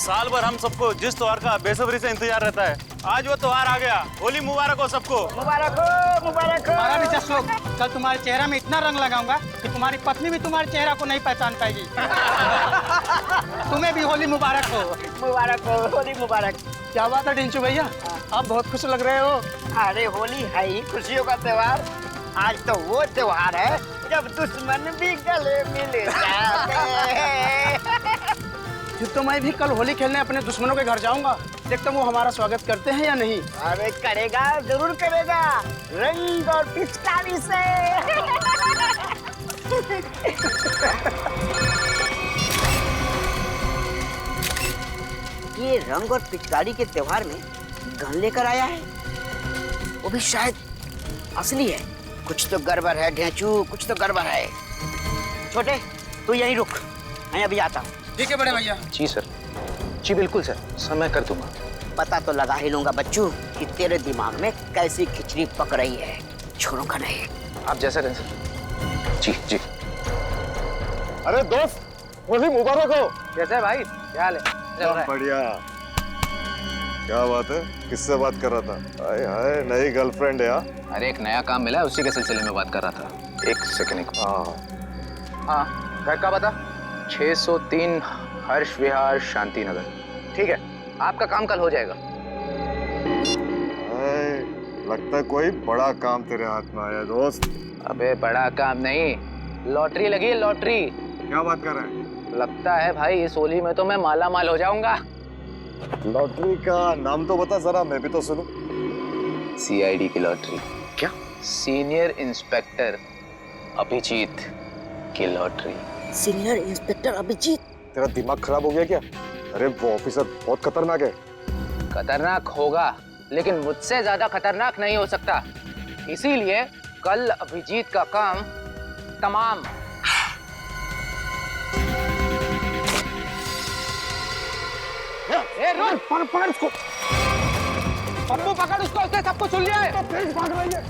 साल भर हम सबको जिस त्योहार का बेसब्री से इंतजार रहता है, आज वो त्योहार आ गया। होली मुबारक हो सबको। मुबारक हो, मुबारक हो। हमारा भी जश्न हो। कल तुम्हारे चेहरा में इतना रंग लगाऊंगा कि तुम्हारी पत्नी भी तुम्हारे चेहरा को नहीं पहचान पाएगी। तुम्हें भी होली मुबारक हो। मुबारक हो, होली मुबारक। क्या बात है डिंचू भैया, आप बहुत खुश लग रहे हो। अरे होली है ही खुशियों का त्योहार। आज तो वो त्योहार है जब दुश्मन भी गले मिल जाते हैं। तो मैं भी कल होली खेलने अपने दुश्मनों के घर जाऊंगा, देखता हूँ वो हमारा स्वागत करते हैं या नहीं। अरे करेगा, जरूर करेगा, रंग और पिचकारी से। ये रंग और पिचकारी के त्योहार में गन लेकर आया है, वो भी शायद असली है। कुछ तो गड़बड़ है ढेंचू, कुछ तो गड़बड़ है। छोटे तू यहीं रुक, मैं अभी आता हूँ। ठीक है बड़े भैया। जी सर, जी बिल्कुल सर, समय कर दूंगा। पता तो लगा ही लूंगा बच्चू कि तेरे दिमाग में कैसी खिचड़ी पक रही है, छोड़ूंगा नहीं। आप जैसा कहें सर। जी जी। अरे दोस्त, होली मुबारक हो। कैसा है भाई, क्या हाल है? बढ़िया। क्या बात है, किससे बात कर रहा था? हाय हाय, नई गर्लफ्रेंड है? अरे एक नया काम मिला है, उसी के सिलसिले में बात कर रहा था। एक सेकंड। हाँ, घर का पता 603 हर्ष विहार शांति नगर। ठीक है, आपका काम कल हो जाएगा। लगता है कोई बड़ा काम तेरे हाथ में आया दोस्त। अबे बड़ा काम नहीं, लॉटरी लगी है, लॉटरी। क्या बात कर रहे हैं? लगता है भाई इस होली में तो मैं माला माल हो जाऊंगा। लॉटरी का नाम तो बता जरा, मैं भी तो सुनूं। CID की लॉटरी। क्या? सीनियर इंस्पेक्टर अभिजीत की लॉटरी। Senior inspector Abhijit? तेरा दिमाग खराब हो गया क्या? अरे वो ऑफिसर बहुत खतरनाक है। खतरनाक होगा, लेकिन मुझसे ज्यादा खतरनाक नहीं हो सकता। इसीलिए कल अभिजीत का काम तमाम। ए रुक, पकड़ उसको। पप्पू पकड़ उसको, उसने सबको सुन लिया है। तेज भाग रही है।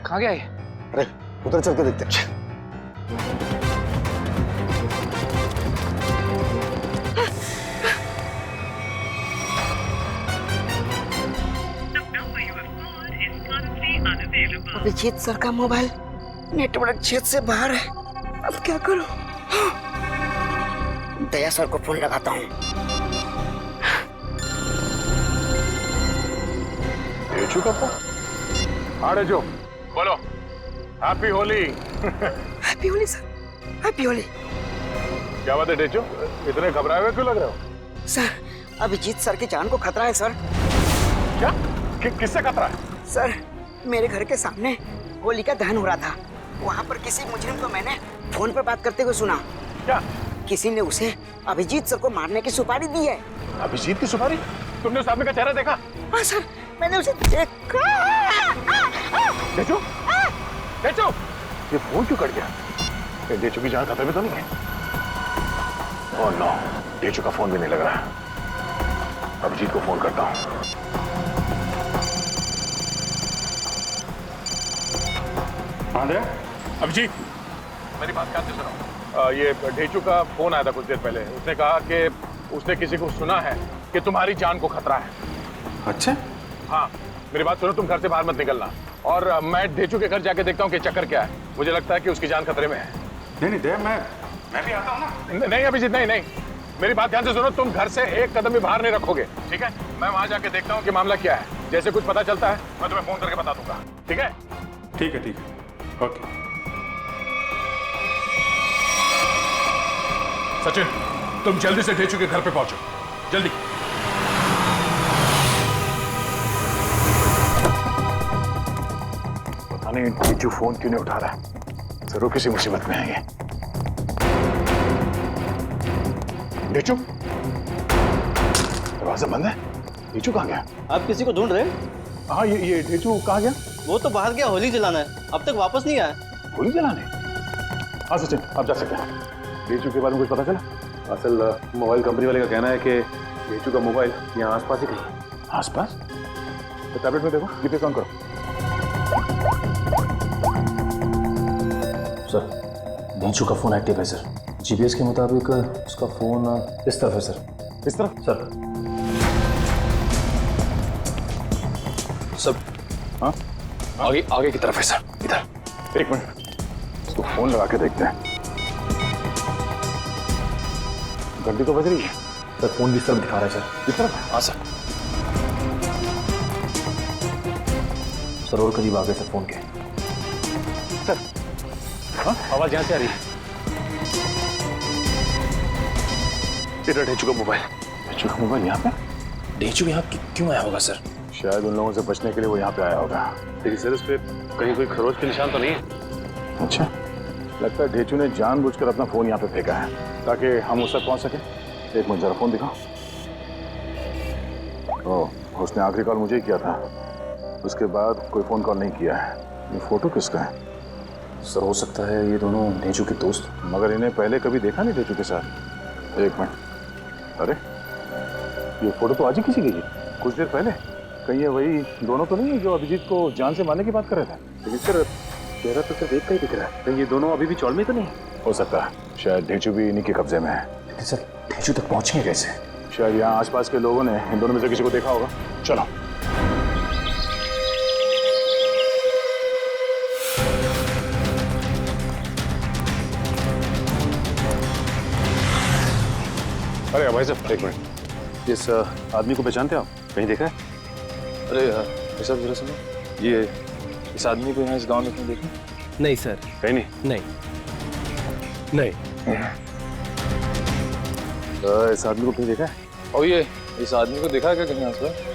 कहाँ गया ये? अरे उधर चल के देखते हैं। अभिजीत सर का मोबाइल नेटवर्क क्षेत्र से बाहर है, अब क्या करूं? दया सर को फोन लगाता हूँ। डेचू का फोन? हाँ डेचू, बोलो। Happy Holi. Happy Holi sir, happy Holi. क्या बात है डेचू, इतने घबराए हुए क्यों लग रहे हो? सर, अभिजीत सर की जान को खतरा है सर। क्या? किससे खतरा है? सर, मेरे घर के सामने होली का दहन हो रहा था, वहाँ पर किसी मुजरिम को मैंने फोन पर बात करते हुए सुना। क्या? किसी ने उसे अभिजीत सर को मारने की सुपारी दी है। अभिजीत की सुपारी? तुमने उस आदमी का चेहरा देखा? हाँ सर, मैंने उसे देखा। डेचू, डेचू, ये फोन क्यों कट गया? ये डेचू की जान खतरे में तो नहीं है? ओह नो, डेचू का फोन भी नहीं लग रहा है। अभिजीत को फोन करता हूँ। अभिजीत, मेरी बात ध्यान से सुनो। ये ढेचू का फोन आया था कुछ देर पहले। उसने कहा कि उसने किसी को सुना है कि तुम्हारी जान को खतरा है। अच्छा? हाँ, मेरी बात सुनो, तुम घर से बाहर मत निकलना। और मैं ढेचू के घर जाके देखता हूँ कि चक्कर क्या है। मुझे लगता है कि उसकी जान खतरे में है। नहीं दे, मैं भी आता हूँ ना। नहीं अभिजीत, नहीं, मेरी बात ध्यान से सुनो। तुम घर से एक कदम भी बाहर नहीं रखोगे, ठीक है? मैं वहां जाके देखता हूँ कि मामला क्या है। जैसे कुछ पता चलता है मैं तुम्हें फोन करके बता दूंगा, ठीक है? ठीक है, ओके। सचिन, तुम जल्दी से ढेचू के घर पे पहुंचो, जल्दी। पता नहीं ढेचू फोन क्यों नहीं उठा रहा है। जरूर किसी मुसीबत में है ये। ढेचू, दरवाजा बंद है। ढेचू कहाँ गया? आप किसी को ढूंढ रहे हैं? हाँ, ये ढेचू कहाँ गया? वो तो बाहर गया होली जलाना है, अब तक वापस नहीं आया। होली जलाने? हाँ सचिन, आप जा सकते हैं। ढेचू के बारे में कुछ पता चला? असल मोबाइल कंपनी वाले का कहना है कि ढेचू का मोबाइल यहाँ आसपास ही कहीं। आसपास? तो टैबलेट में देखो, जीपीएस ऑन करो। सर ढेंचू का फोन एक्टिव है सर। जीपीएस के मुताबिक उसका फोन इस तरफ है सर। इस तरफ सर? सर हाँ आगे आगे की तरफ है सर, इधर। एक मिनट, इसको फोन लगा के देखते हैं। घंटी तो बज रही है सर। फोन किस तरफ दिखा रहा है सर? इस तरफ? हाँ सर। सर और करीब आ गए सर फोन के। सर हाँ आवाज यहाँ से आ रही है। इधर ढेंचू का मोबाइल। ढेंचू का मोबाइल यहाँ पे? ढेंचू यहाँ क्यों आया होगा सर? शायद उन लोगों से बचने के लिए वो यहाँ पे आया होगा। लेकिन सर इस पे कहीं कोई खरोच के निशान तो नहीं है? अच्छा, लगता है ढेंचू ने जानबूझकर अपना फोन यहाँ पे फेंका है ताकि हम उस तक पहुंच सके। एक मिनट जरा फोन दिखाओ। ओह, उसने आखिरी कॉल मुझे ही किया था, उसके बाद कोई फोन कॉल नहीं किया है। ये फोटो किसका है? सर हो सकता है ये दोनों ढेंचू के दोस्त, मगर इन्हें पहले कभी देखा नहीं ढेंचू के साथ। एक मिनट, अरे ये फोटो तो आज ही किसी की कुछ देर पहले। कहीं ये वही दोनों तो नहीं है जो अभिजीत को जान से मारने की बात कर रहे थे? लेकिन सर चेहरा तो सिर्फ एक का ही दिख रहा है। कहीं ये दोनों अभी भी चौल में तो नहीं? हो सकता है, शायद ढेंचू भी इन्हीं के कब्जे में है। लेकिन सर ढेंचू तक पहुंचे कैसे? शायद यहाँ आसपास के लोगों ने इन दोनों में से किसी को देखा होगा। चलो अरे भाई साहब एक मिनट, इस आदमी को पहचानते आप? कहीं देखा है? अरे भाई साहब जरा सुनो, ये इस आदमी को यहाँ इस गांव में कहीं देखा? नहीं सर। कहीं नहीं? नहीं। तो इस आदमी को कहीं देखा है? और ये इस आदमी को देखा है क्या कहीं आसपास?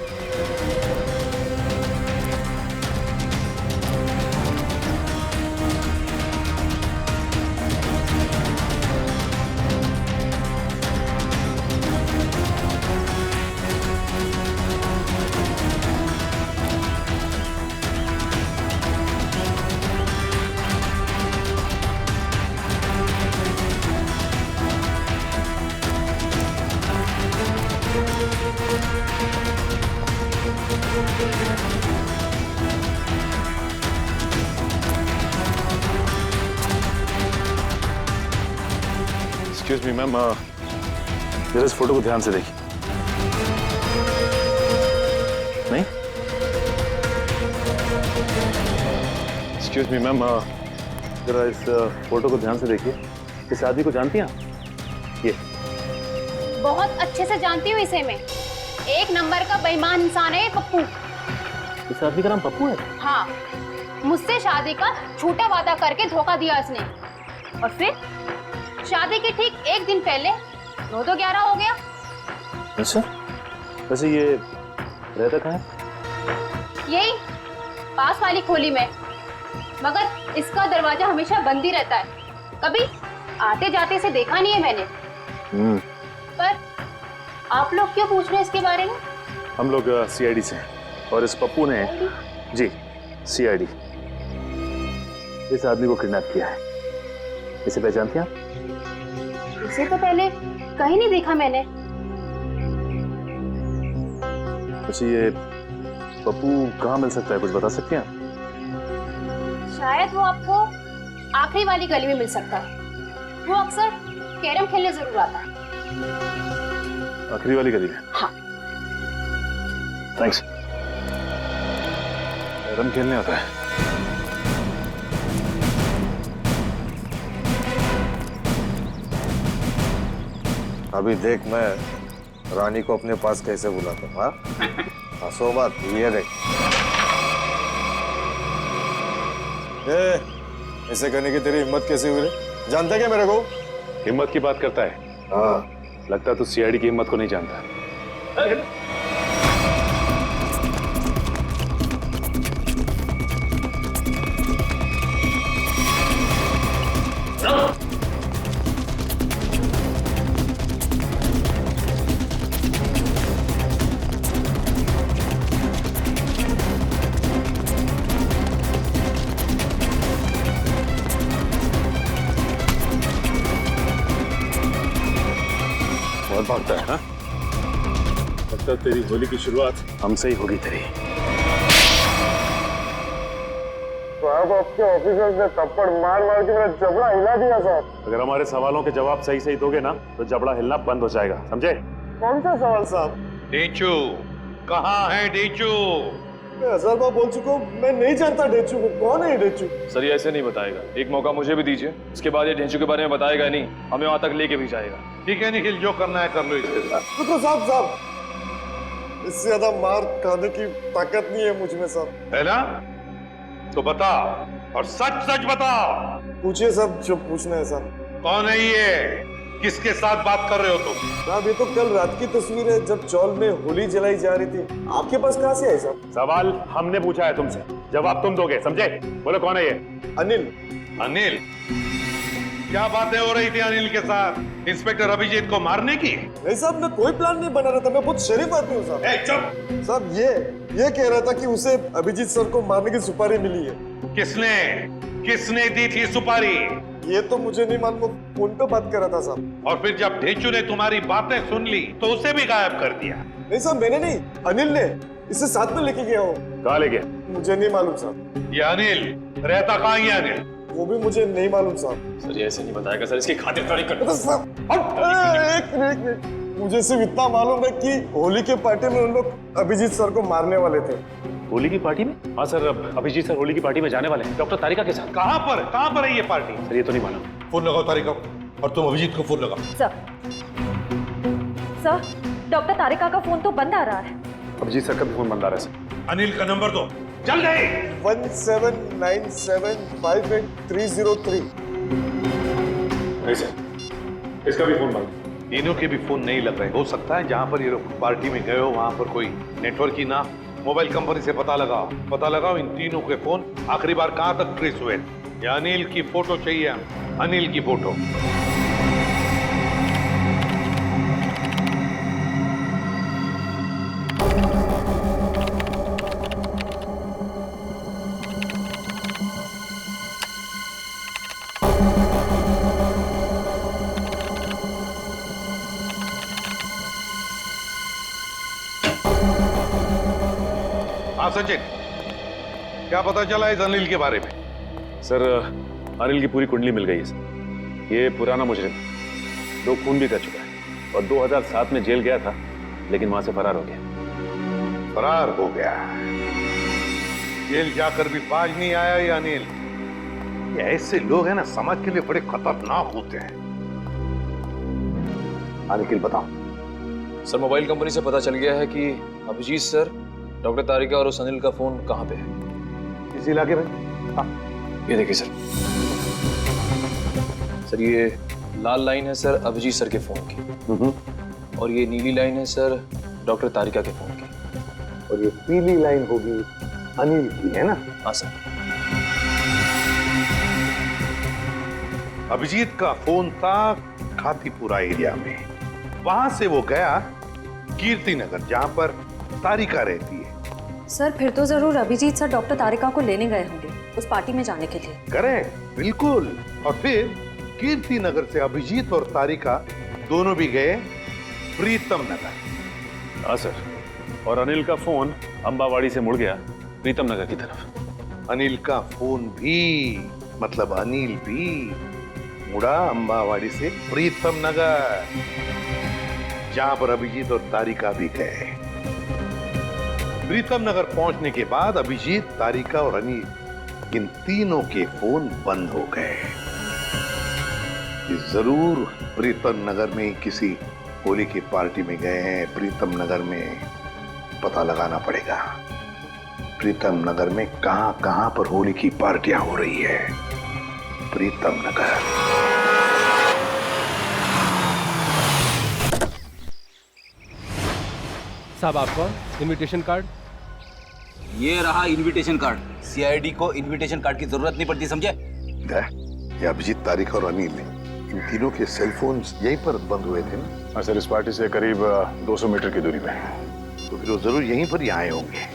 एक्सक्यूज मी मैम, जरा इस फोटो को ध्यान से देखिए। नहीं? एक्सक्यूज मी मैम, जरा इस फोटो को ध्यान से देखिए। इस आदमी को जानती हैं आप? ये बहुत अच्छे से जानती हूँ इसे मैं। एक नंबर का बेईमान इंसान है ये पप्पू। इस आदमी का नाम पप्पू है? हाँ, मुझसे शादी का झूठा वादा करके धोखा दिया इसने, और फिर शादी के ठीक एक दिन पहले 9 तो 11 हो गया। अच्छा, वैसे ये रहता कहाँ है? यही पास वाली खोली में, मगर इसका दरवाजा हमेशा बंद ही रहता है। कभी आते जाते से देखा नहीं है मैंने। पर आप लोग क्यों पूछ रहे हैं इसके बारे में? हम लोग सीआईडी से हैं, और इस पप्पू ने जी सीआईडी इस आदमी को किडनैप किया है। इसे पहचानती हैं आप? इसे तो पहले कहीं नहीं देखा मैंने। वैसे ये पप्पू कहाँ मिल सकता है, कुछ बता सकती हैं आप? शायद वो आपको आखिरी वाली गली में मिल सकता है। वो अक्सर कैरम खेलने जरूर आता है। आखिरी वाली गली में? हाँ। थैंक्स। कैरम खेलने आता है? अभी देख मैं रानी को अपने पास कैसे बुलाता हूँ। हाँ, हंसो मत, ये देख। ऐसे करने की तेरी हिम्मत कैसे हुई रे? जानता क्या मेरे को? हिम्मत की बात करता है? हाँ, लगता है तू सीआईडी की हिम्मत को नहीं जानता। बहुत भागता है। हाँ? लगता है तेरी होली की शुरुआत हमसे ही होगी तेरी। तो साहब आपके ऑफिसर्स ने थप्पड़ मार मार के मेरा जबड़ा हिला दिया साहब। अगर हमारे सवालों के जवाब सही सही दोगे ना तो जबड़ा हिलना बंद हो जाएगा, समझे? कौन सा सवाल साहब? डेचू कहाँ है डेचू? मैं 1000 बार बोल चुका हूँ, मैं नहीं जानता डेचू को। कौन है ये डेचू? सर ये ऐसे नहीं बताएगा, एक मौका मुझे भी दीजिए, इसके बाद ये ढेंचू के बारे में बताएगा नहीं, हमें वहां तक लेके भी जाएगा। ठीक है निखिल, जो करना है कर लो इसके साथ। रुको साहब, इससे ज्यादा मार खाने की ताकत नहीं है मुझ में साहब। है ना? तो बता, और सच सच बता। पूछिए साहब जो पूछना है साहब। कौन है ये? किसके साथ बात कर रहे हो तुम? साहब ये तो कल रात की तस्वीर है जब चौल में होली जलाई जा रही थी। आपके पास कहाँ से आई साहब? सवाल हमने पूछा है तुमसे, जवाब तुम दोगे, समझे? बोलो कौन है ये? अनिल। अनिल? क्या बातें हो रही थी अनिल के साथ? इंस्पेक्टर अभिजीत को मारने की? नहीं साहब, मैं कोई प्लान नहीं बना रहा था, मैं बहुत शरीफ आदमी हूँ साहब। चुप! साहब ये कह रहा था कि उसे अभिजीत सर को मारने की सुपारी मिली है। किसने दी थी सुपारी? ये तो मुझे नहीं मालूम, फोन पे बात कर रहा था साहब। और फिर जब ढेंचू ने तुम्हारी बातें सुन ली तो उसे भी गायब कर दिया? नहीं साहब, मैंने नहीं, अनिल ने। इसे साथ में लेके गया हूँ। कहाँ ले गया? मुझे नहीं मालूम साहब। ये अनिल रहता कहाँ है? अनिल वो भी मुझे नहीं मालूम साहब। सर ये ऐसे नहीं बताएगा सर, इसकी खातिरदारी कर। एक मिनट, मुझे सिर्फ इतना मालूम है कि होली के पार्टी में उन लोग अभिजीत सर को मारने वाले थे। होली की पार्टी में? हाँ सर, अभिजीत सर होली की पार्टी में जाने वाले हैं डॉक्टर तारिका के साथ। कहाँ पर है ये पार्टी? सर ये तो नहीं मालूम। फोन लगाओ तारिका को, और तुम अभिजीत को फोन लगाओ। सर डॉक्टर तारिका का फोन तो बंद आ रहा है। अभिजीत सर का भी फोन बंद आ रहा है सर। अनिल का नंबर दो, जल्द ही। 1797583303। नहीं सर, इसका भी फोन बंद। तीनों के भी फोन नहीं लग रहे। हो सकता है जहाँ पर ये लोग पार्टी में गए हो वहाँ पर कोई नेटवर्क ही ना। मोबाइल कंपनी से पता लगाओ इन तीनों के फोन आखिरी बार कहाँ तक ट्रेस हुए। या अनिल की फोटो चाहिए, अनिल की फोटो। हाँ सचिन, क्या पता चला इस अनिल के बारे में? सर अनिल की पूरी कुंडली मिल गई है सर। ये पुराना मुजरिम, 2 खून भी कर चुका है और 2007 में जेल गया था, लेकिन वहां से फरार हो गया। फरार हो गया? जेल जाकर भी बाज नहीं आया ये अनिल। ये ऐसे लोग हैं ना, समाज के लिए बड़े खतरनाक होते हैं। निखिल बताओ। सर मोबाइल कंपनी से पता चल गया है कि अभिजीत सर, डॉक्टर तारिका और उस अनिल का फोन कहाँ पे है? इस इलाके में। हाँ ये देखिए सर, सर ये लाल लाइन है सर अभिजीत सर के फोन की, और ये नीली लाइन है सर डॉक्टर तारिका के फोन की, और ये पीली लाइन होगी अनिल की, है ना? हाँ सर। अभिजीत का फोन था खातीपुरा एरिया में। वहां से वो गया कीर्ति नगर, जहां पर तारिका रहती है। सर फिर तो जरूर अभिजीत सर डॉक्टर तारिका को लेने गए होंगे उस पार्टी में जाने के लिए। करें, बिल्कुल। और फिर कीर्ति नगर से अभिजीत और तारिका दोनों भी गए प्रीतम नगर। हाँ सर, और अनिल का फोन अंबावाड़ी से मुड़ गया प्रीतम नगर की तरफ। अनिल का फोन भी, मतलब अनिल भी मुड़ा अंबावाड़ी से प्रीतम नगर, जहां पर अभिजीत और तारिका भी गए। प्रीतम नगर पहुंचने के बाद अभिजीत, तारिका और अनिल, इन तीनों के फोन बंद हो गए। जरूर प्रीतम नगर में किसी होली की पार्टी में गए हैं। प्रीतम नगर में पता लगाना पड़ेगा, प्रीतम नगर में कहां पर होली की पार्टियां हो रही है। प्रीतम नगर। साहब आपका इनविटेशन कार्ड। ये रहा इनविटेशन कार्ड। सीआईडी को इनविटेशन कार्ड की जरूरत नहीं पड़ती, समझे? ये अभिजीत, तारिका और अनिल, इन तीनों के सेल फोन यहीं पर बंद हुए थे ना? हाँ सर, इस पार्टी से करीब 200 मीटर की दूरी पे। तो फिर वो जरूर यहीं पर ही आए होंगे।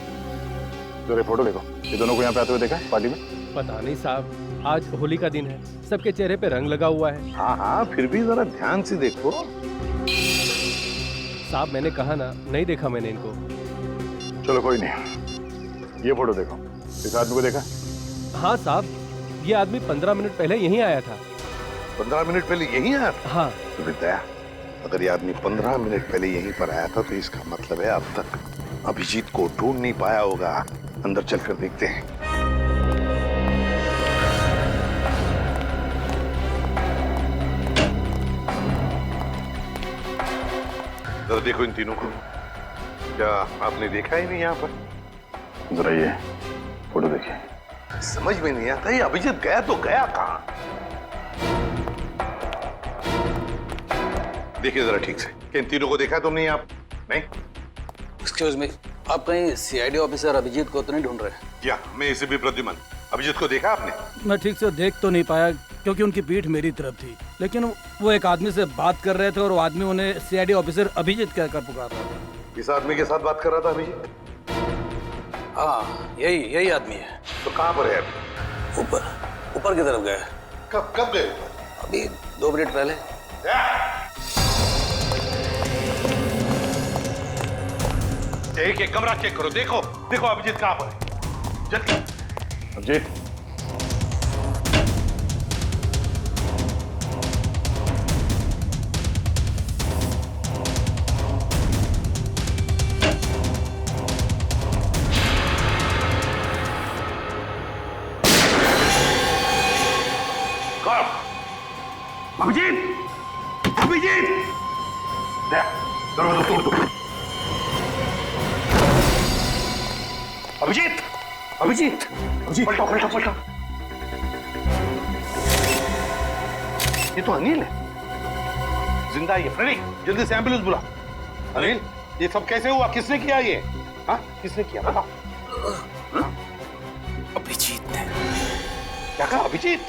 जरा फोटो देखो, ये दोनों को यहाँ पे आते हुए देखा पार्टी में? पता नहीं साहब, आज होली का दिन है, सबके चेहरे पे रंग लगा हुआ है। हाँ, फिर भी जरा ध्यान से देखो। साहब मैंने कहा ना, नहीं देखा मैंने इनको। चलो कोई नहीं, ये फोटो देखो, इस आदमी को देखा? हाँ साहब, ये आदमी 15 मिनट पहले यहीं आया था। 15 मिनट पहले यहीं आया था? हाँ। तो दया, अगर ये आदमी 15 मिनट पहले यहीं पर आया था तो इसका मतलब है अब तक अभिजीत को ढूंढ नहीं पाया होगा। अंदर चलकर देखते हैं। जरा देखो इन तीनों को, क्या आपने देखा ही नहीं यहाँ पर? जरा ये फोटो देखिए। समझ में नहीं आता ये अभिजीत गया तो गया कहाँ? देखिए जरा ठीक से, क्या इन तीनों को देखा तुमने? नहीं आप नहीं? एक्सक्यूज मी, आप कहीं सीआईडी ऑफिसर अभिजीत को तो नहीं ढूंढ रहे? क्या मैं इसे भी प्रद्युमन, अभिजीत को देखा आपने? मैं ठीक से देख तो नहीं पाया क्योंकि उनकी पीठ मेरी तरफ थी, लेकिन वो एक आदमी से बात कर रहे थे और वो आदमी उन्हें सीआईडी ऑफिसर अभिजीत कहकर पुकार रहा था। किस आदमी के साथ बात कर रहा था अभिजीत? हाँ, यही आदमी है। तो कहाँ पर है अभी? ऊपर की तरफ गए। कब गए? अभी 2 मिनट पहले। एक कमरा चेक करो, देखो अभिजीत कहाँ पर है। जल्दी। अभिजीत, अभिजीत, दरवाजा तोड़ दो। अभिजीत, पलटो। ये तो अनिल है, जिंदा है ये। फ्रेडी, जल्दी से एम्बुलेंस बुला। अनिल, ये सब कैसे हुआ? किसने किया ये? हाँ, किसने किया बताओ। अभिजीत ने। क्या कहा? अभिजीत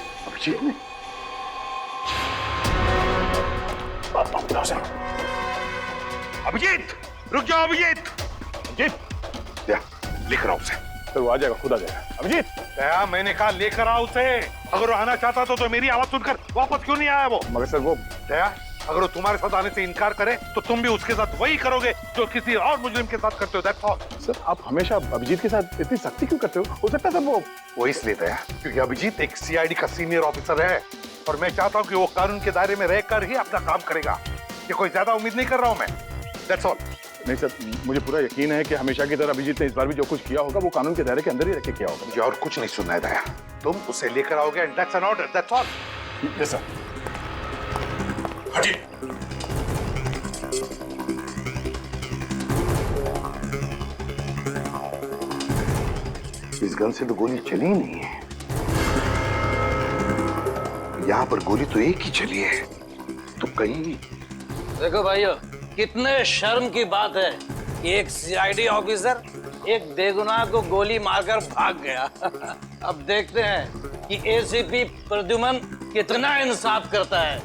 ने? अभिजीत, रुक जाओ अभिजीत। लिख रहा हूं उसे। तो वो आ जाएगा, खुद आ जाएगा। अभिजीत, क्या मैंने कहा लेकर आओ उसे। अगर वो आना चाहता तो मेरी आवाज सुनकर वापस क्यों नहीं आया वो? मगर सर वो दया, अगर वो तुम्हारे साथ आने से इनकार करे तो तुम भी उसके साथ वही करोगे जो किसी और मुजरिम के साथ करते हो। That's all. सर, आप हमेशा अभिजीत के साथ इतनी सख्ती क्यों करते हो सकता है वो इसलिए दया क्योंकि अभिजीत एक सीआईडी का सीनियर ऑफिसर है और मैं चाहता हूँ कि वो कानून के दायरे में रहकर ही अपना काम करेगा। ये कोई ज्यादा उम्मीद नहीं कर रहा हूँ मैं। That's all. नहीं सर, मुझे पूरा यकीन है कि हमेशा की तरह अभिजीत ने इस बार भी जो कुछ किया होगा वो कानून के दायरे के अंदर ही रख के किया होगा। मुझे और कुछ नहीं सुनना है दया, तुम उसे लेकर आओगे and that's an order. That's all. Yes sir. हटिए। इस गन से तो गोली चली ही नहीं है। यहाँ पर गोली तो एक ही चली है, तो कहीं। देखो भाइयों, कितने शर्म की बात है कि एक सीआईडी ऑफिसर एक बेगुनाह को गोली मारकर भाग गया। अब देखते हैं कि एसीपी प्रद्युमन कितना इंसाफ करता है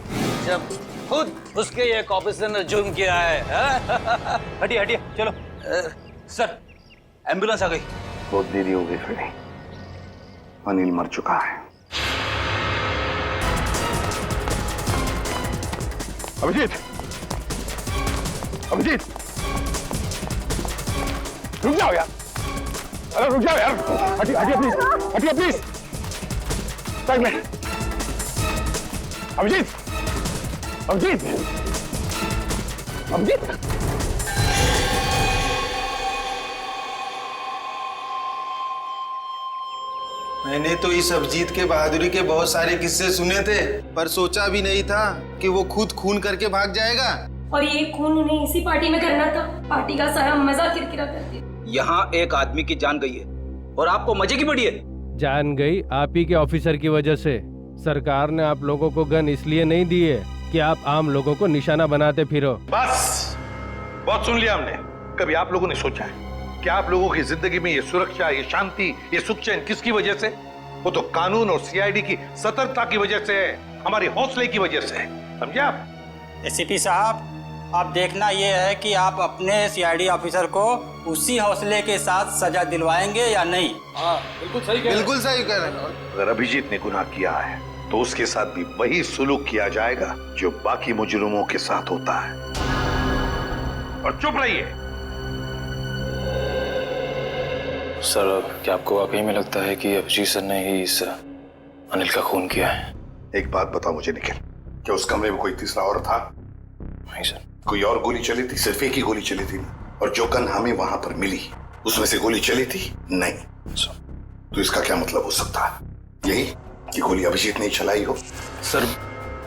जब खुद उसके एक ऑफिसर ने जुर्म किया है। हटिए चलो। सर, एम्बुलेंस आ गई। बहुत देरी हो गई फ्रेडी, अनिल मर चुका है। अभिजीत, रुक जाओ यार। अरे रुक जाओ यार। हटिए प्लीज। साइड में। अभिजीत। मैंने तो इस अभिजीत के बहादुरी के बहुत सारे किस्से सुने थे, पर सोचा भी नहीं था कि वो खुद खून करके भाग जाएगा। और ये खून उन्हें इसी पार्टी में करना था। पार्टी का सारा मजा किरकिरा कर दिया। यहाँ एक आदमी की जान गई है और आपको मजे की पड़ी है। जान गई आप ही के ऑफिसर की वजह से। सरकार ने आप लोगों को गन इसलिए नहीं दी है कि आप आम लोगों को निशाना बनाते फिरो। बस, बहुत सुन लिया हमने। कभी आप लोगों ने सोचा है कि आप लोगों की जिंदगी में ये सुरक्षा, ये शांति, ये सुख चैन किसकी वजह से? वो तो कानून और सीआईडी की सतर्कता की वजह से है, हमारे हौसले की वजह से। समझे आप? एसीपी साहब, अब देखना ये है कि आप अपने सीआईडी ऑफिसर को उसी हौसले के साथ सजा दिलवाएंगे या नहीं। हाँ, बिल्कुल सही कह रहे हैं। अगर अभिजीत ने गुनाह किया है तो उसके साथ भी वही सुलूक किया जाएगा जो बाकी मुजरिमों के साथ होता है। और चुप रहिए। सर क्या आपको वाकई में लगता है कि अभिजीत सर ने ही इस अनिल का खून किया है? एक बात बता मुझे निखिल, क्या उस कमरे में कोई तीसरा और था? नहीं सर। कोई और गोली चली थी? सिर्फ एक ही गोली चली थी ना? और जो गन हमें वहां पर मिली उसमें से गोली चली थी? नहीं सर। तो इसका क्या मतलब हो सकता है? यही कि गोली अभिजीत ने चलाई हो? सर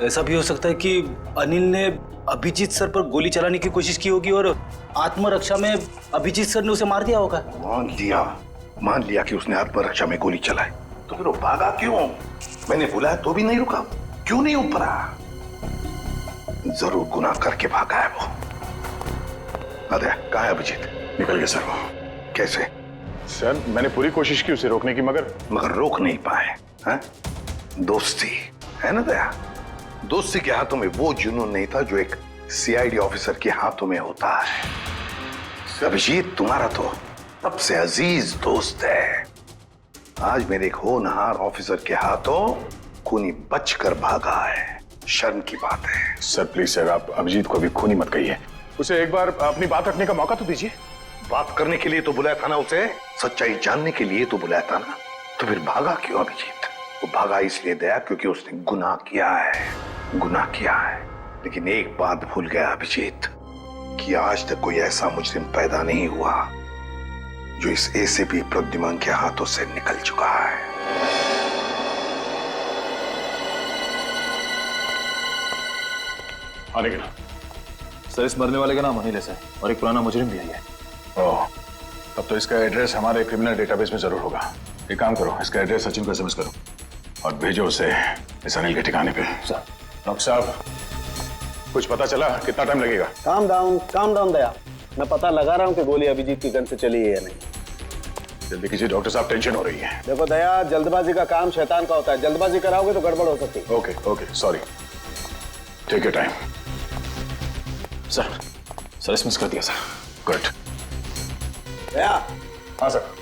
ऐसा भी हो सकता है कि अनिल ने अभिजीत सर पर गोली चलाने की कोशिश की होगी और आत्मरक्षा में अभिजीत सर ने उसे मार दिया होगा। मान लिया कि उसने आत्मरक्षा में गोली चलाई, तो फिर वो भागा क्यों? मैंने बुलाया तो भी नहीं रुका, क्यों नहीं ऊपरा? जरूर गुनाह करके भागा है वो। अरे कहाँ है अभिजीत? निकल गया सर वो। कैसे? सर मैंने पूरी कोशिश की उसे रोकने की, मगर रोक नहीं पाए। हैं? दोस्ती है ना दया? दोस्ती के हाथों में वो जुनून नहीं था जो एक सीआईडी ऑफिसर के हाथों में होता है। अभिजीत तुम्हारा तो सबसे अजीज दोस्त है। आज मेरे एक होनहार ऑफिसर के हाथों खूनी बचकर भागा है। शर्म की बात है। सर प्लीज सर, आप अभिजीत को अभी खूनी मत कहिए। उसे एक बार अपनी बात रखने का मौका तो दीजिए। बात करने के लिए तो बुलाया था ना उसे, सच्चाई जानने के लिए तो बुलाया था ना। तो फिर भागा क्यों अभिजीत? वो भागा इसलिए दया क्योंकि उसने गुनाह किया है। लेकिन एक बात भूल गया अभिजीत कि आज तक कोई ऐसा मुजरिम पैदा नहीं हुआ जो इस एसीपी प्रद्युमन के हाथों से निकल चुका है। आने के नाम सर, इस मरने वाले का नाम अनिल है और एक पुराना मुजरिम भी है। ओह, तब तो इसका एड्रेस हमारे क्रिमिनल डेटाबेस में जरूर होगा। एक काम करो, इसका एड्रेस सचिन को एसएमएस करो और भेजो उसे इस अनिल के ठिकाने पे। सर। डॉक्टर साहब, कुछ पता चला? कितना टाइम लगेगा? काम डाउन दया, मैं पता लगा रहा हूँ कि गोली अभिजीत की गन से चली है या नहीं। जल्दी कीजिए डॉक्टर साहब, टेंशन हो रही है। देखो दया, जल्दबाजी का काम शैतान का होता है। जल्दबाजी कराओगे तो गड़बड़ हो सकती है। Okay sorry, take your time. Sir SMS कर दिया सर। गुड। दया। हाँ सर।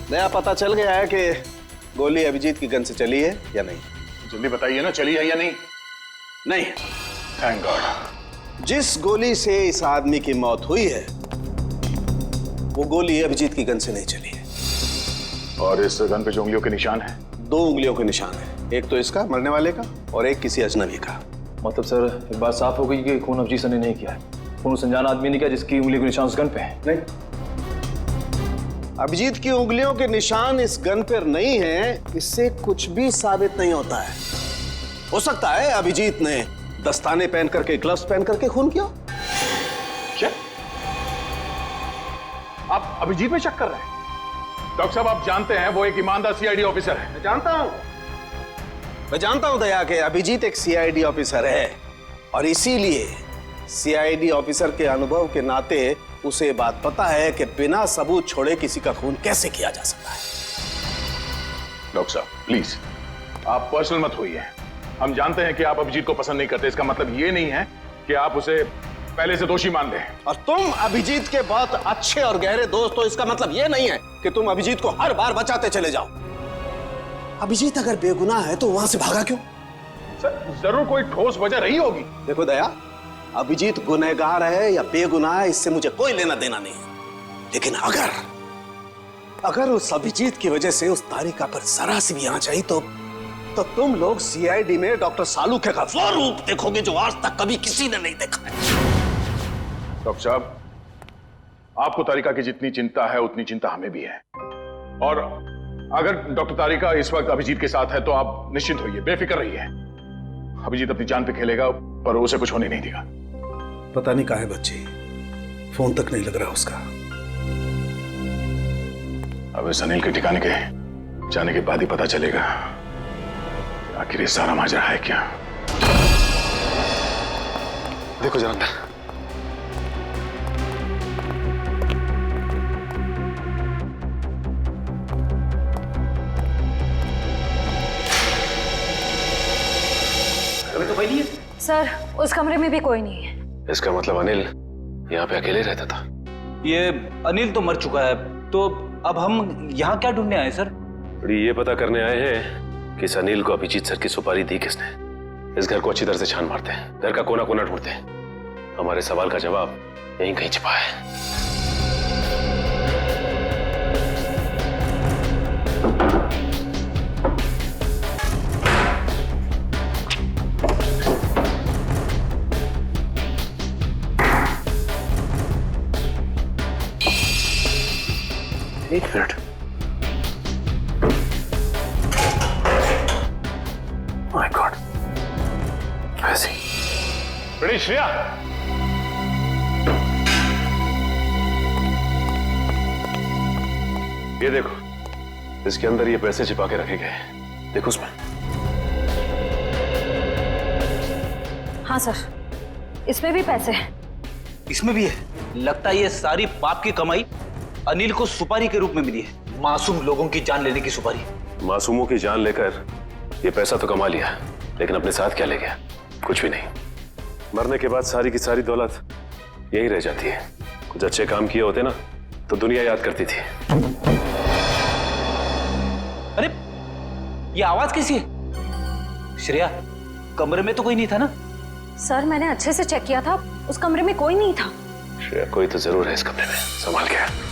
दया, पता चल गया है कि गोली अभिजीत की गन से चली है या नहीं? जल्दी बताइए ना, चली है या नहीं? नहीं। Thank God. जिस गोली से इस आदमी की मौत हुई है वो गोली अभिजीत की गन से नहीं चली है। और इस गन पे जो उंगलियों के निशान है? 2 उंगलियों के निशान है, एक तो इसका मरने वाले का और एक किसी अजनबी का। मतलब सर एक बात साफ हो गई कि खून अभिजीत सर ने नहीं किया है। खून उस अनजान आदमी ने किया जिसकी उंगली के निशान उस गन पे है। नहीं, अभिजीत की उंगलियों के निशान इस गन पर नहीं है, इससे कुछ भी साबित नहीं होता है। हो सकता है अभिजीत ने दस्ताने पहन करके, ग्लव्स पहन करके खून किया। क्या आप अभिजीत में शक कर रहे हैं? डॉक्टर साहब, आप जानते हैं वो एक ईमानदार सीआईडी ऑफिसर है। मैं जानता हूं दया कि अभिजीत एक सीआईडी ऑफिसर है और इसीलिए सीआईडी ऑफिसर के अनुभव के नाते उसे बात पता है कि बिना सबूत छोड़े किसी का खून कैसे किया जा सकता है। डॉक्टर साहब प्लीज, आप पर्सनल मत होइए। हम जानते हैं कि आप अभिजीत को पसंद नहीं करते। इसका मतलब ये नहीं है कि आप उसे पहले से दोषी मान लें। और तुम अभिजीत के बहुत अच्छे और गहरे दोस्त हो, इसका मतलब ये नहीं है कि तुम अभिजीत को हर बार बचाते चले जाओ। अभिजीत अगर बेगुनाह है तो वहां से भागा क्यों? सर जरूर कोई ठोस वजह रही होगी। देखो दया, अभिजीत गुनहगार है या बेगुनाह है इससे मुझे कोई लेना देना नहीं है। लेकिन अगर उस अभिजीत की वजह से उस तारिका पर जरा सी भी आंच आई तो तुम लोग सीआईडी में डॉक्टर सालूखे का वो रूप देखोगे जो आज तक कभी किसी ने नहीं देखा है। डॉक्टर साहब, आपको तारिका की जितनी चिंता है उतनी चिंता हमें भी है। और अगर डॉक्टर तारिका इस वक्त अभिजीत के साथ है तो आप निश्चिंत होइए, बेफिक्र रहिए। अभिजीत अपनी जान पे खेलेगा पर उसे कुछ होने नहीं देगा। पता नहीं कहाँ है बच्ची, फोन तक नहीं लग रहा उसका। अब इस अनिल के ठिकाने के जाने के बाद ही पता चलेगा आखिर ये सारा माजरा है क्या। देखो जलंधर, तो है सर, उस कमरे में भी कोई नहीं है। इसका मतलब अनिल यहाँ पे अकेले रहता था। ये अनिल तो मर चुका है, तो अब हम यहाँ क्या ढूंढने आए सर? ये पता करने आए हैं कि इस अनिल को अभिजीत सर की सुपारी दी किसने। इस घर को अच्छी तरह से छान मारते हैं, घर का कोना कोना ढूंढते हैं। हमारे सवाल का जवाब यहीं कहीं छिपा है। एक मिनट। माय गॉड, ऐसी बड़ी श्रेया, ये देखो, इसके अंदर ये पैसे छिपा के रखे गए। देखो उसमें। हाँ सर, इसमें भी पैसे हैं। इसमें भी है। लगता है ये सारी पाप की कमाई अनिल को सुपारी के रूप में मिली है। मासूम लोगों की जान लेने की सुपारी। मासूमों की जान लेकर ये पैसा तो कमा लिया, लेकिन अपने साथ क्या ले गया? कुछ भी नहीं। मरने के बाद सारी की सारी दौलत यही रह जाती है। कुछ अच्छे काम किए होते ना तो दुनिया याद करती थी। अरे ये आवाज कैसी है? श्रेया, कमरे में तो कोई नहीं था ना? सर मैंने अच्छे से चेक किया था, उस कमरे में कोई नहीं था। श्रेया, कोई तो जरूर है इस कमरे में, संभाल के।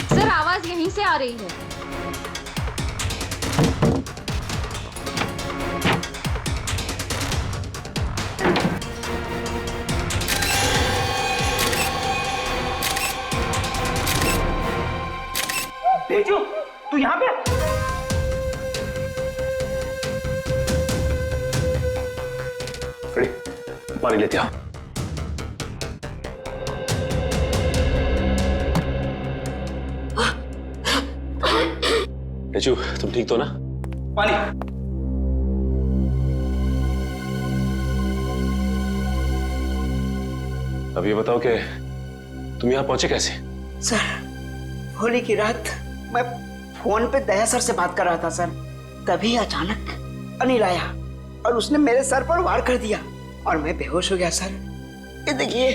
सर आवाज यहीं से आ रही है। तेजू, तू यहाँ पे? पानी लेते आओ। तेजू, तुम ठीक तो ना? पानी। अब ये बताओ कि तुम यहाँ पहुंचे कैसे? सर, होली की रात मैं फोन पे दया सर से बात कर रहा था सर, तभी अचानक अनिल आया और उसने मेरे सर पर वार कर दिया और मैं बेहोश हो गया सर। ये देखिए।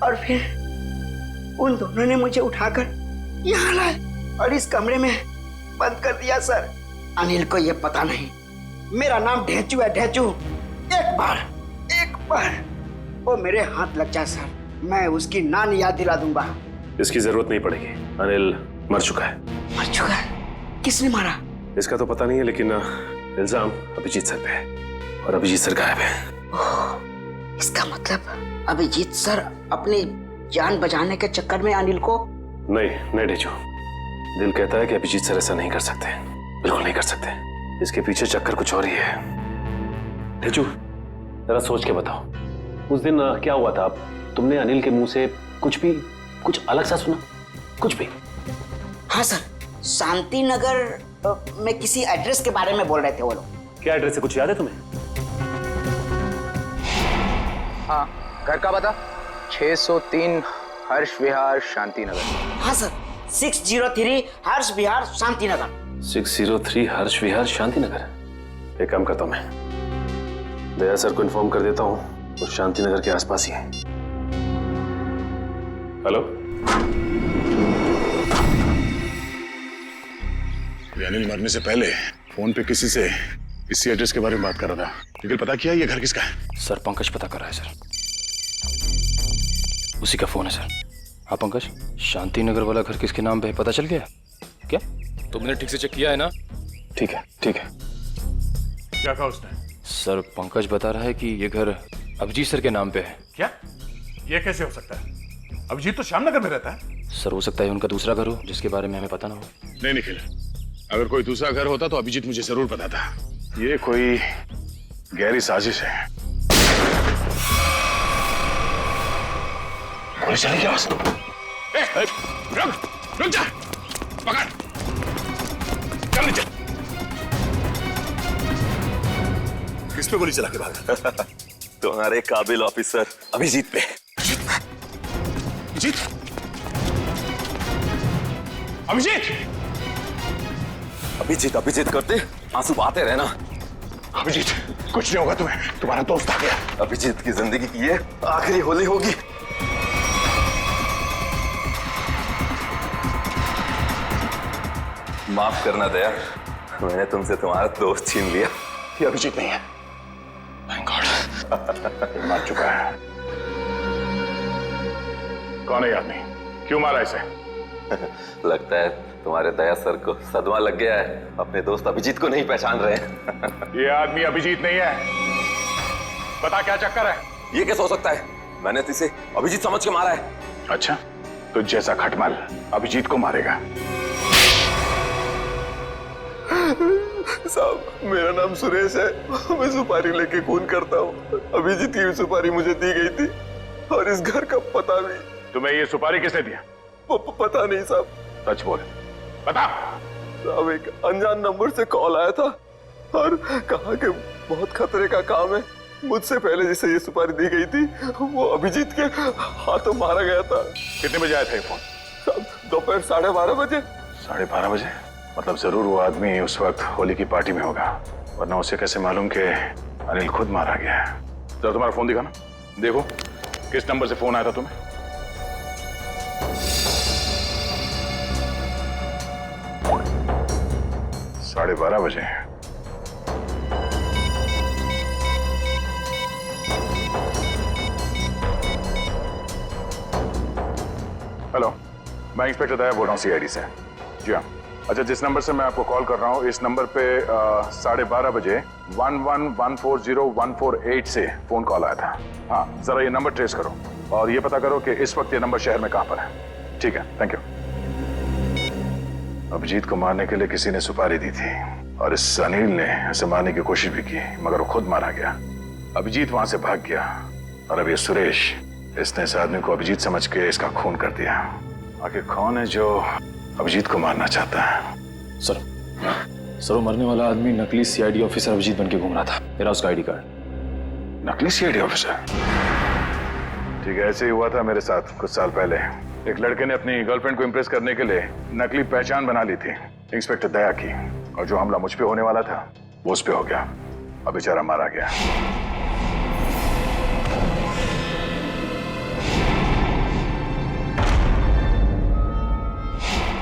और फिर उन दोनों ने मुझे उठाकर यहाँ लाए और इस कमरे में बंद कर दिया सर। अनिल को ये पता नहीं मेरा नाम ढेंचू है, ढेंचू। एक बार वो मेरे हाथ लग जाए सर, मैं उसकी नान याद दिला दूंगा। इसकी जरूरत नहीं पड़ेगी, अनिल मर चुका है। मर चुका है? किसने मारा? इसका तो पता नहीं है, लेकिन इल्जाम अभिजीत सर पे है और अभिजीत सर गायब है। इसका मतलब अभिजीत सर अपनी जान बचाने के चक्कर में अनिल को? नहीं ढेंचू, दिल कहता है कि अभिजीत सर ऐसा नहीं कर सकते, बिल्कुल नहीं कर सकते। इसके पीछे चक्कर कुछ और ही है। ढेंचू, जरा सोच के बताओ, उस दिन क्या हुआ था? तुमने अनिल के मुंह से कुछ अलग सा सुना? कुछ भी? हाँ सर, शांति नगर में किसी एड्रेस के बारे में बोल रहे थे वो लोग। क्या एड्रेस है, कुछ याद है तुम्हें? हाँ, घर का पता 603 हर्ष विहार शांति नगर। हाँ सर, 603 हर्ष विहार शांति नगर। 603 हर्ष विहार शांति नगर। एक काम करता हूं, मैं दया सर को इन्फॉर्म कर देता हूं, और शांति नगर के आसपास ही है। हेलो, अनिल मरने से पहले फोन पे किसी से इसी एड्रेस के बारे में बात कर रहा था, लेकिन पता किया ये घर किसका है? सर पंकज पता कर रहा है सर, उसी का फोन है सर। हाँ पंकज, शांति नगर वाला घर किसके नाम पे है पता चल गया क्या? तुमने ठीक से चेक किया है ना? ठीक है। क्या कहा उसने? सर पंकज बता रहा है कि ये घर अभिजीत सर के नाम पे है। क्या? ये कैसे हो सकता है? अभिजीत तो श्यामनगर में रहता है। सर हो सकता है उनका दूसरा घर हो जिसके बारे में हमें पता ना हो। नहीं निखिल, अगर कोई दूसरा घर होता तो अभिजीत मुझे जरूर बताता। ये कोई गहरी साजिश है। गोली चली क्या? रुक जा, पकड़, चल नीचे। किस पे गोली चला के भागा? तुम्हारे काबिल ऑफिसर अभिजीत पे। अभिजीत करते आंसू बहाते रहना। अभिजीत, कुछ नहीं होगा तुम्हें, तुम्हारा दोस्त आ गया। अभिजीत की जिंदगी की ये आखिरी होली होगी। माफ करना दया, मैंने तुमसे तुम्हारा दोस्त छीन लिया। ये अभिजीत नहीं है। थैंक गॉड, मार चुका है। कौन है आदमी? क्यों मारा इसे? लगता है तुम्हारे दया सर को सदमा लग गया है, अपने दोस्त अभिजीत को नहीं पहचान रहे हैं। ये आदमी अभिजीत नहीं है, पता क्या चक्कर है? ये कैसे हो सकता है? मैंने तो इसे अभिजीत समझ के मारा है। अच्छा, तो जैसा खटमल अभिजीत को मारेगा। साहब, मेरा नाम सुरेश है, मैं सुपारी लेके खून करता हूँ। अभिजीत की सुपारी मुझे दी गई थी और इस घर का पता भी। तुम्हें ये सुपारी किसने दिया? पता नहीं साहब। सच बोल, बता। साहब, एक अनजान नंबर से कॉल आया था और कहा कि बहुत खतरे का काम है। मुझसे पहले जिसे ये सुपारी दी गई थी वो अभिजीत के हाथों मारा गया था। कितने बजे आया था ये फोन? साहब, दोपहर 12:30 बजे। 12:30 बजे? मतलब जरूर वो आदमी उस वक्त होली की पार्टी में होगा, वरना उसे कैसे मालूम कि अनिल खुद मारा गया है? जरा तुम्हारा फोन दिखाना, देखो किस नंबर से फोन आया था तुम्हें। साढ़े 12 बजे। हेलो, मैं इंस्पेक्टर दया बोल रहा हूँ सीआईडी से। जी हाँ। अच्छा, जिस नंबर से मैं आपको कॉल कर रहा हूँ, इस नंबर पे 12:30 बजे 11140148 से फोन कॉल आया था। हाँ, जरा ये नंबर ट्रेस करो और ये पता करो कि इस वक्त ये नंबर शहर में कहाँ पर है। ठीक है, थैंक यू। अभिजीत को मारने के लिए किसी ने सुपारी दी थी और इस अनिल ने इसे मारने की कोशिश भी की, मगर वो खुद मारा गया। अभिजीत वहां से भाग गया और अब ये सुरेश, इसने इस आदमी को अभिजीत समझ के इसका खून कर दिया। आखिर कौन है जो अभिजीत को मारना चाहता है? सर, वो मरने वाला आदमी नकली सीआईडी ऑफिसर अभिजीत बन के घूम रहा था। मेरा उसका आईडी कार्ड। नकली सीआईडी ऑफिसर? ठीक है, ऐसे ही हुआ था मेरे साथ कुछ साल पहले। एक लड़के ने अपनी गर्लफ्रेंड को इम्प्रेस करने के लिए नकली पहचान बना ली थी इंस्पेक्टर दया की, और जो हमला मुझ पे होने वाला था वो उस पे हो गया। अब बेचारा मारा गया।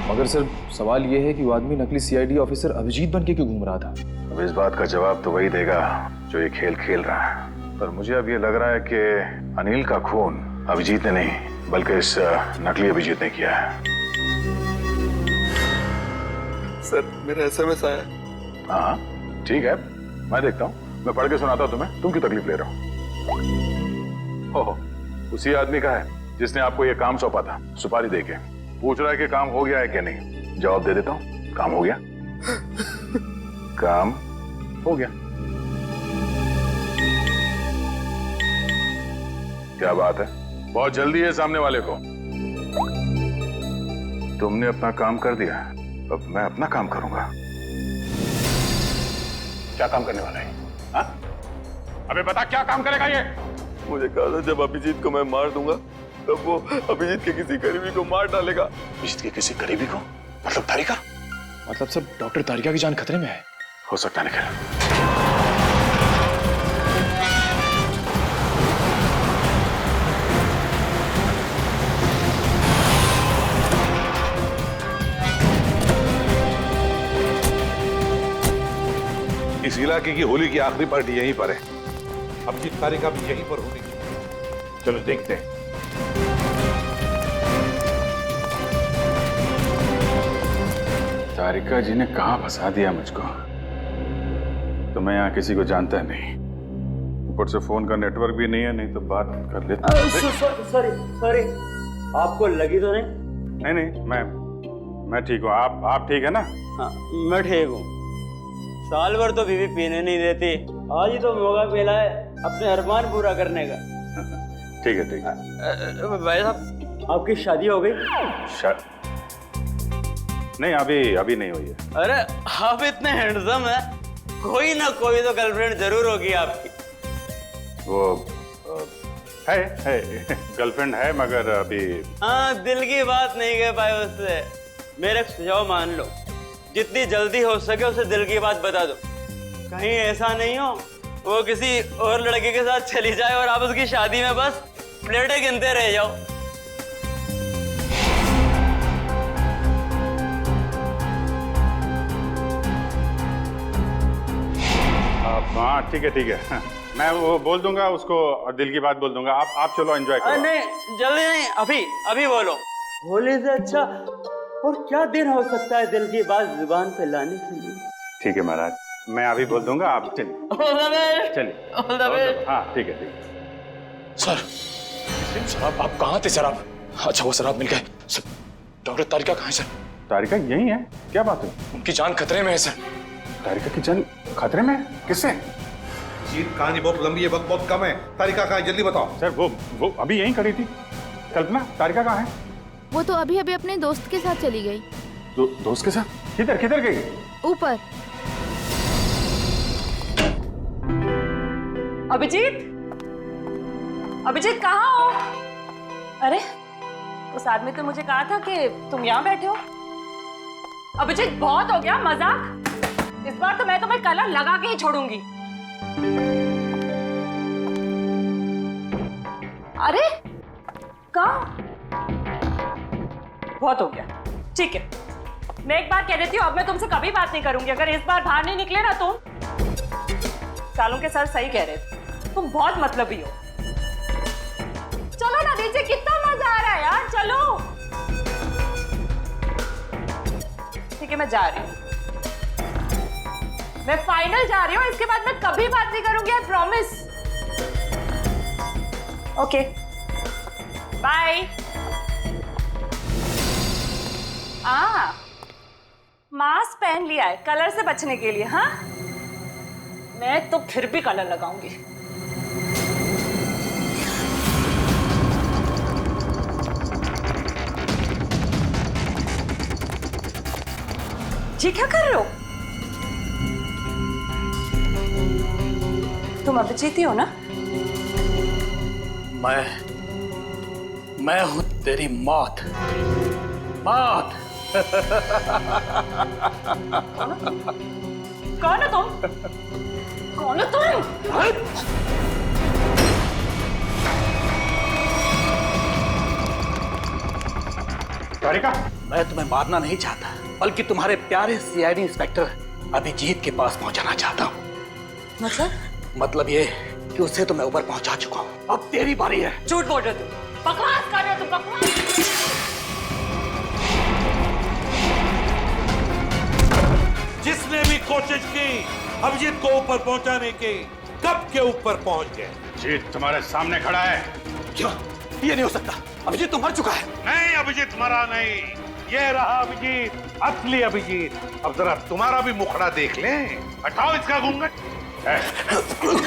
मगर सर, सवाल ये है कि वो आदमी नकली सीआईडी ऑफिसर अभिजीत बन के क्यों घूम रहा था? अब इस बात का जवाब तो वही देगा जो ये खेल खेल रहा है, पर मुझे अब ये लग रहा है कि अनिल का खून अभिजीत ने नहीं बल्कि इस नकली अभिजीत ने किया है। सर, मेरा एसएमएस आया। हाँ, ठीक है, मैं देखता हूँ, मैं पढ़ के सुनाता हूँ तुम्हें। तुम क्यों तकलीफ ले रहे हो? ओह, उसी आदमी का है जिसने आपको ये काम सौंपा था सुपारी देके। पूछ रहा है कि काम हो गया है कि नहीं। जवाब दे देता हूँ, काम हो गया। काम हो गया। क्या बात है, बहुत जल्दी है सामने वाले को। तुमने अपना काम कर दिया, अब मैं अपना काम करूंगा। क्या काम करने वाला है? हाँ? अबे बता, क्या काम करेगा ये? मुझे कहा था जब अभिजीत को मैं मार दूंगा तब वो अभिजीत के किसी करीबी को मार डालेगा। अभिजीत के किसी करीबी को? मतलब तारिका? मतलब सर, डॉक्टर तारिका की जान खतरे में है। हो सकता है निखिल। इस इलाके की होली की आखिरी पार्टी यहीं पर है। अभिजीत तारिका भी यहीं पर होगी। चलो देखते हैं। तारिका जी ने कहां फंसा दिया मुझको? तो मैं यहाँ किसी को जानता नहीं, ऊपर से फोन का नेटवर्क भी नहीं है, नहीं तो बात कर लेता। सॉरी, आपको लगी तो नहीं? नहीं, मैं ठीक हूँ। आप ठीक है ना? हाँ, मैं ठीक हूँ। साल भर तो बीवी पीने नहीं देती, आज ही तो मौका मिला है अपने अरमान पूरा करने का। ठीक है। भाई साहब, आपकी शादी हो गई? नहीं, अभी नहीं हुई है। अरे आप इतने हैंडसम है, कोई ना कोई तो गर्लफ्रेंड जरूर होगी आपकी। वो है गर्लफ्रेंड है, मगर अभी। हाँ, दिल की बात नहीं कह पाए उससे। मेरे सुझाव मान लो, जितनी जल्दी हो सके उसे दिल की बात बता दो। कहीं ऐसा नहीं हो वो किसी और लड़के के साथ चली जाए और आप उसकी शादी में बस प्लेटें गिनते रह जाओ। हाँ, ठीक है। मैं वो बोल दूंगा उसको और दिल की बात बोल दूंगा। आप चलो एंजॉय करो। नहीं, जल्दी नहीं, अभी बोलो। होली से अच्छा और क्या दिन हो सकता है दिल की बात जुबान पे लाने के लिए? ठीक है महाराज, मैं अभी बोल दूंगा, आप चलिए चलिए। हाँ ठीक है ठीक है। सर आप कहाँ थे सर? आप अच्छा वो सर आप मिल गए। डॉक्टर तारिका कहाँ है सर? तारिका यही है, क्या बात है? उनकी जान खतरे में है सर। तारिका की जान खतरे में? किससे? जीत, कहानी बहुत लंबी है, वक्त बहुत कम है। तारिका कहाँ है, जल्दी बताओ। सर वो अभी यहीं खड़ी थी। कल्पना, तारिका कहाँ है? वो तो अभी अभी अपने दोस्त के साथ चली गई। दोस्त के साथ? किधर गई? ऊपर। अभिजीत कहाँ हो? अरे उस आदमी तो मुझे कहा था कि तुम यहाँ बैठे हो। अभिजीत बहुत हो गया मजाक, इस बार तो मैं तुम्हें कलर लगा के ही छोड़ूंगी। अरे कहाँ? बहुत हो गया, ठीक है मैं एक बार कह देती हूँ, अब मैं तुमसे कभी बात नहीं करूंगी अगर इस बार बाहर नहीं निकले ना तुम। सालों के सर सही कह रहे थे, तुम बहुत मतलबी हो। चलो ना नीचे, कितना मजा आ रहा है यार, चलो। ठीक है मैं जा रही हूँ, मैं फाइनल जा रही हूँ, इसके बाद मैं कभी बात नहीं करूंगी, I promise. Okay bye. Mask पहन लिया है कलर से बचने के लिए। हाँ मैं तो फिर भी कलर लगाऊंगी। जी क्या कर रहे हो तुम? अभिजीत ही हो ना? मैं हूं तेरी मौत। मौत। कौन है तुम? कौन है तुम? तारिका, मैं तुम्हें मारना नहीं चाहता, बल्कि तुम्हारे प्यारे सीआईडी इंस्पेक्टर अभिजीत के पास पहुंचाना चाहता हूं। मतलब ये कि उसे तो मैं ऊपर पहुंचा चुका हूं, अब तेरी बारी है। झूठ बोल रहे हो तुम, बकवास कर रहे हो तुम, बकवास। जिसने भी कोशिश की अभिजीत को ऊपर पहुंचाने की, कब के ऊपर पहुंच गए। जीत तुम्हारे सामने खड़ा है। क्या? ये नहीं हो सकता, अभिजीत तो मर चुका है। नहीं, अभिजीत मरा नहीं, ये रहा अभिजीत, असली अभिजीत। अब जरा तुम्हारा भी मुखड़ा देख लें। हटाओ इसका घूंघट। तुम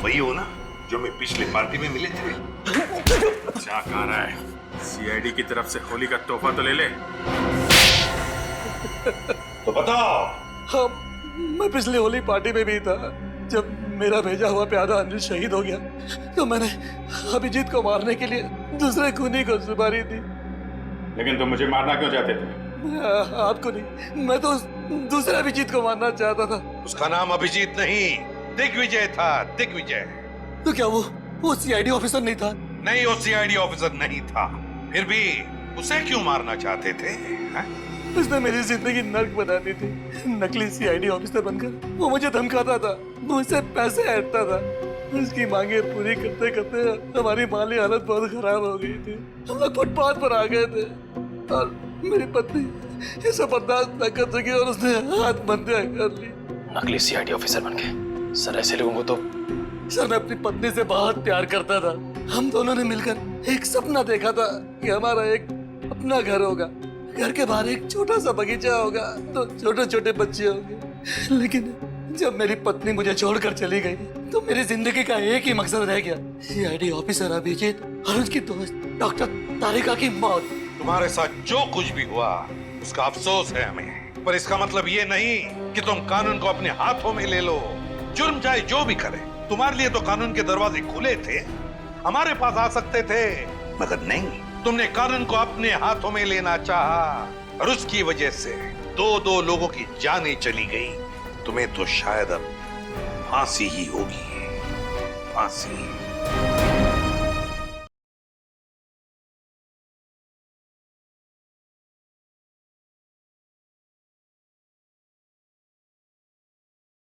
वही हो ना जो मैं पिछली पार्टी में मिले थे? क्या कह रहा है? सीआईडी की तरफ से होली का तोहफा तो ले ले। तो बताओ। हाँ, मैं पिछली होली पार्टी में भी था। जब मेरा भेजा हुआ प्यादा अनिल शहीद हो गया तो मैंने अभिजीत को मारने के लिए दूसरे खूनी को सुपारी दी। लेकिन तुम मुझे मारना क्यों चाहते थे? आपको नहीं, मैं तो दूसरे अभिजीत को मारना चाहता था। उसका नाम अभिजीत नहीं, दिग्विजय था, दिग्विजय। तो क्या वो सीआईडी ऑफिसर नहीं था? नहीं, वो सीआईडी ऑफिसर नहीं था। फिर भी उसे क्यों मारना चाहते थे? उसने मेरी जिंदगी नर्क बना दी थी। नकली सीआईडी ऑफिसर बनकर वो मुझे धमकाता था, मुझसे पैसे ऐंठता था। उसकी मांगे पूरी करते करते हमारी माली हालत बहुत खराब हो गई थी। हम लोग फुटपाथ पर आ गए थे और मेरी पत्नी इसे बर्दाश्त न कर सकी और उसने आत्महत्या कर ली। नकली सीआईडी ऑफिसर बनके सर, ऐसे लोगों को तो। सर, मैं अपनी पत्नी से बहुत प्यार करता था। हम दोनों ने मिलकर एक सपना देखा था कि हमारा एक अपना घर होगा, घर के बाहर एक छोटा सा बगीचा होगा, तो छोटे छोटे बच्चे होंगे। लेकिन जब मेरी पत्नी मुझे छोड़कर चली गई तो मेरी जिंदगी का एक ही मकसद रह गया, सीआईडी ऑफिसर अभिजीत और उसकी दोस्त डॉक्टर तारिका की मौत। तुम्हारे साथ जो कुछ भी हुआ उसका अफसोस है हमें, पर इसका मतलब ये नहीं कि तुम कानून को अपने हाथों में ले लो। जुर्म चाहे जो भी करे, तुम्हारे लिए तो कानून के दरवाजे खुले थे, हमारे पास आ सकते थे, मगर नहीं, तुमने कानून को अपने हाथों में लेना चाहा और उसकी वजह से दो लोगों की जानें चली गई। तुम्हें तो शायद अब फांसी ही होगी, फांसी।